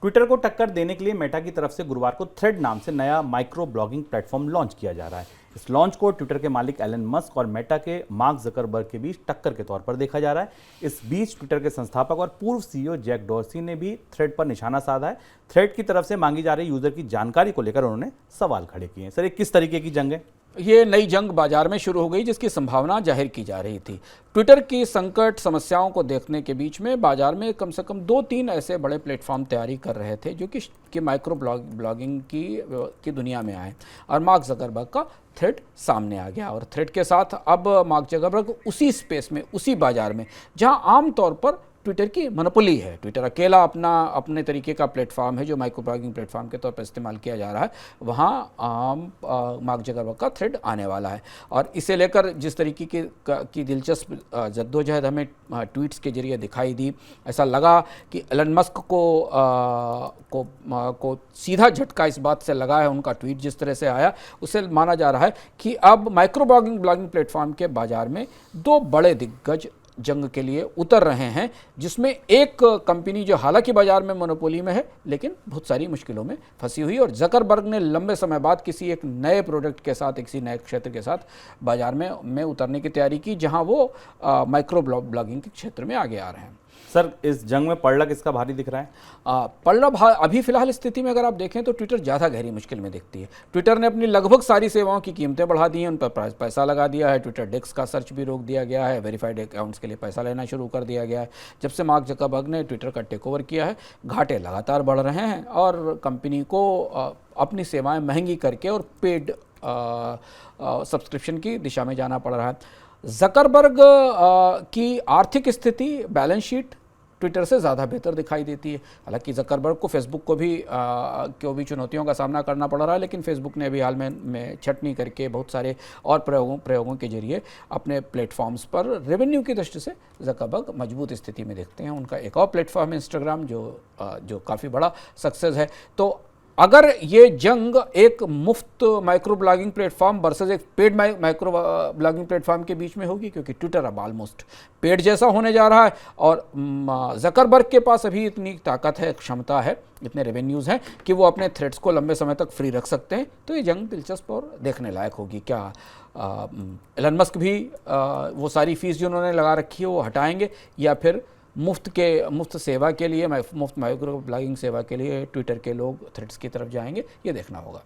Twitter को टक्कर देने के लिए मेटा की तरफ से गुरुवार को थ्रेड नाम से नया माइक्रो ब्लॉगिंग प्लेटफॉर्म लॉन्च किया जा रहा है। इस लॉन्च को ट्विटर के मालिक एलन मस्क और मेटा के मार्क जकरबर्ग के बीच टक्कर के तौर पर देखा जा रहा है। इस बीच ट्विटर के संस्थापक और पूर्व सीईओ जैक डॉर्सी ने भी थ्रेड पर निशाना साधा है। थ्रेड की तरफ से मांगी जा रही यूजर की जानकारी को लेकर उन्होंने सवाल खड़े किए हैं। सर, ये किस तरीके की जंग है? ये नई जंग बाजार में शुरू हो गई जिसकी संभावना जाहिर की जा रही थी। ट्विटर की संकट समस्याओं को देखने के बीच में बाजार में कम से कम 2-3 ऐसे बड़े प्लेटफॉर्म तैयारी कर रहे थे जो कि माइक्रो ब्लॉगिंग की दुनिया में आए, और मार्क जकरबर्ग का थ्रेड सामने आ गया। और थ्रेड के साथ अब मार्क जकरबर्ग उसी स्पेस में, उसी बाजार में जहां आमतौर पर ट्विटर की मोनोपोली है, ट्विटर अकेला अपने तरीके का प्लेटफॉर्म है जो माइक्रो ब्लॉगिंग प्लेटफॉर्म के तौर पर इस्तेमाल किया जा रहा है, वहाँ मार्क जकरबर्ग का थ्रेड आने वाला है। और इसे लेकर जिस तरीके की दिलचस्प जद्दोजहद हमें ट्वीट्स के जरिए दिखाई दी, ऐसा लगा कि एलन मस्क को सीधा झटका इस बात से लगा है। उनका ट्वीट जिस तरह से आया उससे माना जा रहा है कि अब माइक्रो ब्लॉगिंग प्लेटफॉर्म के बाजार में 2 बड़े दिग्गज जंग के लिए उतर रहे हैं, जिसमें एक कंपनी जो हालांकि बाजार में मोनोपोली में है लेकिन बहुत सारी मुश्किलों में फंसी हुई, और जकरबर्ग ने लंबे समय बाद किसी एक नए प्रोडक्ट के साथ, किसी नए क्षेत्र के साथ बाजार में उतरने की तैयारी की, जहां वो माइक्रो ब्लॉगिंग के क्षेत्र में आगे आ रहे हैं। सर, इस जंग में पड़ला किसका भारी दिख रहा है? पड़ला अभी फिलहाल स्थिति में अगर आप देखें तो ट्विटर ज़्यादा गहरी मुश्किल में दिखती है। ट्विटर ने अपनी लगभग सारी सेवाओं की कीमतें बढ़ा दी हैं, उन पर पैसा लगा दिया है। ट्विटर डेस्क का सर्च भी रोक दिया गया है, वेरीफाइड अकाउंट्स के लिए पैसा लेना शुरू कर दिया गया है। जब से मार्क जकरबर्ग ने ट्विटर का टेक ओवर किया है, घाटे लगातार बढ़ रहे हैं और कंपनी को अपनी सेवाएँ महंगी करके और पेड सब्सक्रिप्शन की दिशा में जाना पड़ रहा है। जकरबर्ग की आर्थिक स्थिति, बैलेंस शीट ट्विटर से ज़्यादा बेहतर दिखाई देती है। हालांकि जकरबर्ग को फेसबुक को भी चुनौतियों का सामना करना पड़ रहा है, लेकिन फेसबुक ने अभी हाल में छटनी करके बहुत सारे और प्रयोगों के जरिए अपने प्लेटफॉर्म्स पर रेवेन्यू की दृष्टि से जकरबर्ग मजबूत स्थिति में देखते हैं। उनका एक और प्लेटफॉर्म है इंस्टाग्राम, जो काफ़ी बड़ा सक्सेस है। तो अगर ये जंग एक मुफ्त माइक्रो ब्लॉगिंग प्लेटफॉर्म वर्सेस एक पेड माइक्रो ब्लॉगिंग प्लेटफॉर्म के बीच में होगी, क्योंकि ट्विटर अब ऑलमोस्ट पेड जैसा होने जा रहा है और जकरबर्ग के पास अभी इतनी ताकत है, क्षमता है, इतने रेवेन्यूज़ हैं कि वो अपने थ्रेड्स को लंबे समय तक फ्री रख सकते हैं। तो ये जंग दिलचस्प और देखने लायक होगी। क्या एलन मस्क भी वो सारी फीस जो उन्होंने लगा रखी है वो हटाएंगे, या फिर मुफ्त सेवा के लिए, मुफ्त माइक्रो ब्लॉगिंग सेवा के लिए ट्विटर के लोग थ्रेड्स की तरफ जाएंगे? ये देखना होगा।